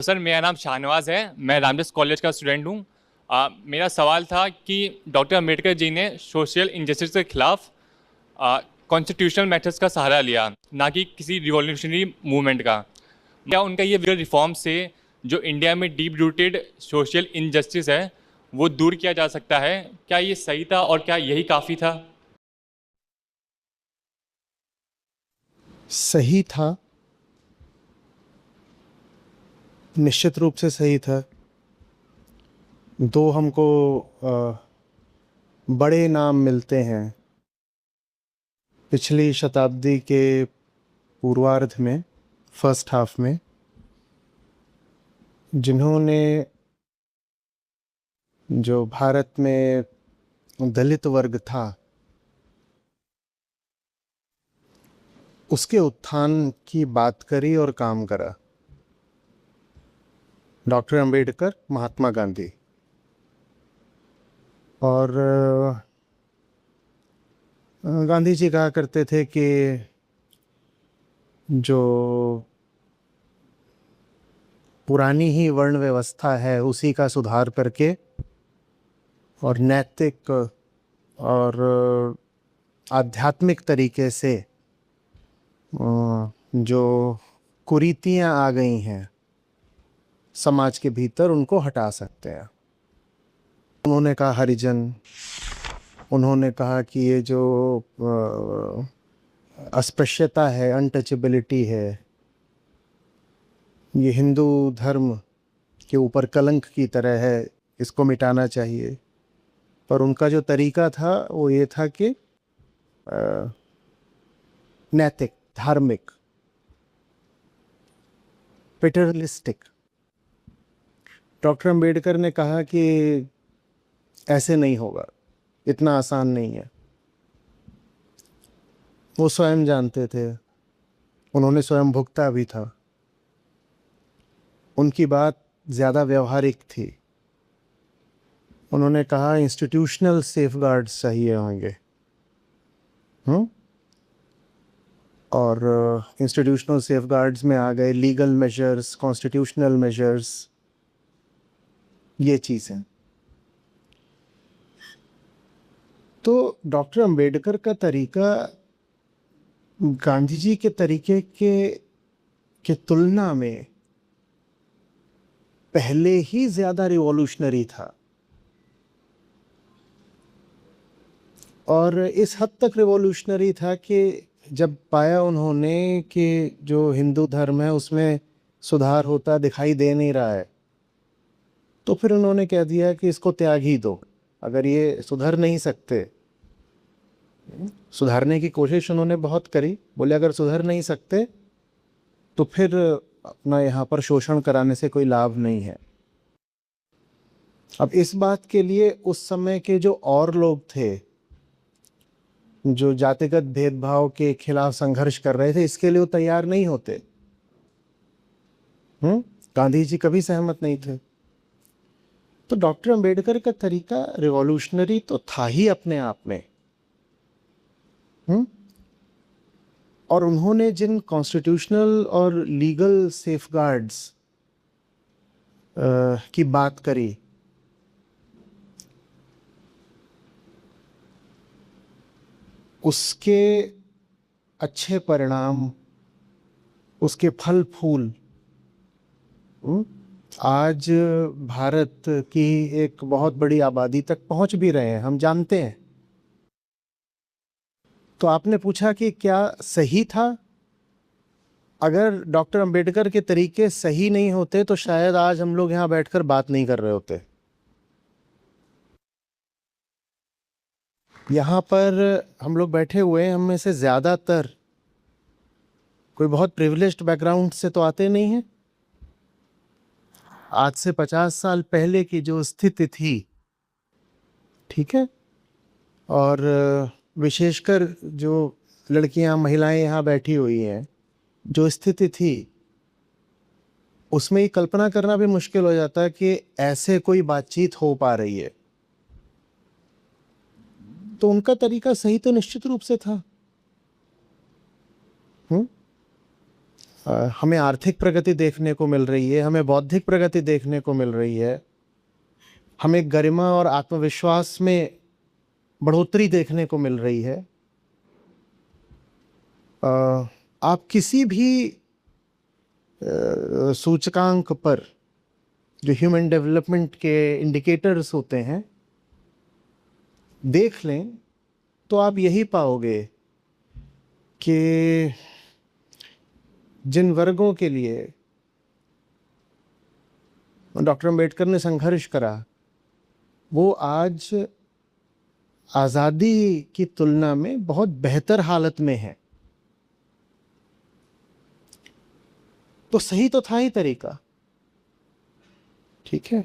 Sir मेरा नाम शाहनवाज है। मैं रामदास कॉलेज का स्टूडेंट हूँ। मेरा सवाल था कि डॉक्टर अम्बेडकर जी ने सोशल इंजस्टिस के खिलाफ कॉन्स्टिट्यूशनल मेथड्स का सहारा लिया, ना कि किसी रिवॉल्यूशनरी मूवमेंट का। क्या उनका ये रिफॉर्म से जो इंडिया में डीप रूटेड सोशल इनजस्टिस है वो दूर किया जा सकता है? क्या ये सही था और क्या यही काफ़ी था? सही था, निश्चित रूप से सही था। दो हमको बड़े नाम मिलते हैं पिछली शताब्दी के पूर्वार्ध में, फर्स्ट हाफ में, जिन्होंने जो भारत में दलित वर्ग था उसके उत्थान की बात करी और काम करा। डॉक्टर अंबेडकर, महात्मा गांधी। और गांधी जी कहा करते थे कि जो पुरानी ही वर्ण व्यवस्था है उसी का सुधार करके और नैतिक और आध्यात्मिक तरीके से जो कुरीतियां आ गई हैं समाज के भीतर उनको हटा सकते हैं। उन्होंने कहा हरिजन, उन्होंने कहा कि ये जो अस्पृश्यता है, अनटचेबिलिटी है, ये हिंदू धर्म के ऊपर कलंक की तरह है, इसको मिटाना चाहिए। पर उनका जो तरीका था वो ये था कि नैतिक, धार्मिक, पेटर्नलिस्टिक। डॉक्टर अंबेडकर ने कहा कि ऐसे नहीं होगा, इतना आसान नहीं है। वो स्वयं जानते थे, उन्होंने स्वयं भुगता भी था। उनकी बात ज़्यादा व्यवहारिक थी। उन्होंने कहा इंस्टीट्यूशनल सेफगार्ड्स चाहिए होंगे। और इंस्टीट्यूशनल सेफगार्ड्स में आ गए लीगल मेजर्स, कॉन्स्टिट्यूशनल मेजर्स, ये चीज़ें। तो डॉक्टर अंबेडकर का तरीका गांधी जी के तरीके के तुलना में पहले ही ज़्यादा रिवॉल्यूशनरी था। और इस हद तक रिवॉल्यूशनरी था कि जब पाया उन्होंने कि जो हिंदू धर्म है उसमें सुधार होता दिखाई दे नहीं रहा है, तो फिर उन्होंने कह दिया कि इसको त्याग ही दो। अगर ये सुधर नहीं सकते, सुधारने की कोशिश उन्होंने बहुत करी, बोले अगर सुधर नहीं सकते तो फिर अपना यहाँ पर शोषण कराने से कोई लाभ नहीं है। अब इस बात के लिए उस समय के जो और लोग थे जो जातिगत भेदभाव के खिलाफ संघर्ष कर रहे थे, इसके लिए वो तैयार नहीं होते। गांधी जी कभी सहमत नहीं थे। तो डॉक्टर अंबेडकर का तरीका रिवॉल्यूशनरी तो था ही अपने आप में। और उन्होंने जिन कॉन्स्टिट्यूशनल और लीगल सेफगार्ड्स की बात करी, उसके अच्छे परिणाम, उसके फल फूल आज भारत की एक बहुत बड़ी आबादी तक पहुंच भी रहे हैं, हम जानते हैं। तो आपने पूछा कि क्या सही था? अगर डॉक्टर अंबेडकर के तरीके सही नहीं होते तो शायद आज हम लोग यहाँ बैठकर बात नहीं कर रहे होते। यहाँ पर हम लोग बैठे हुए हैं, हम में से ज़्यादातर कोई बहुत प्रिविलेज्ड बैकग्राउंड से तो आते नहीं हैं। आज से 50 साल पहले की जो स्थिति थी, ठीक है, और विशेषकर जो लड़कियां, महिलाएं यहाँ बैठी हुई हैं, जो स्थिति थी उसमें ये कल्पना करना भी मुश्किल हो जाता है कि ऐसे कोई बातचीत हो पा रही है। तो उनका तरीका सही तो निश्चित रूप से था। हमें आर्थिक प्रगति देखने को मिल रही है, हमें बौद्धिक प्रगति देखने को मिल रही है, हमें गरिमा और आत्मविश्वास में बढ़ोतरी देखने को मिल रही है। आप किसी भी सूचकांक पर जो ह्यूमन डेवलपमेंट के इंडिकेटर्स होते हैं देख लें तो आप यही पाओगे कि जिन वर्गों के लिए डॉक्टर अम्बेडकर ने संघर्ष करा वो आज आज़ादी की तुलना में बहुत बेहतर हालत में है। तो सही तो था ही तरीका, ठीक है।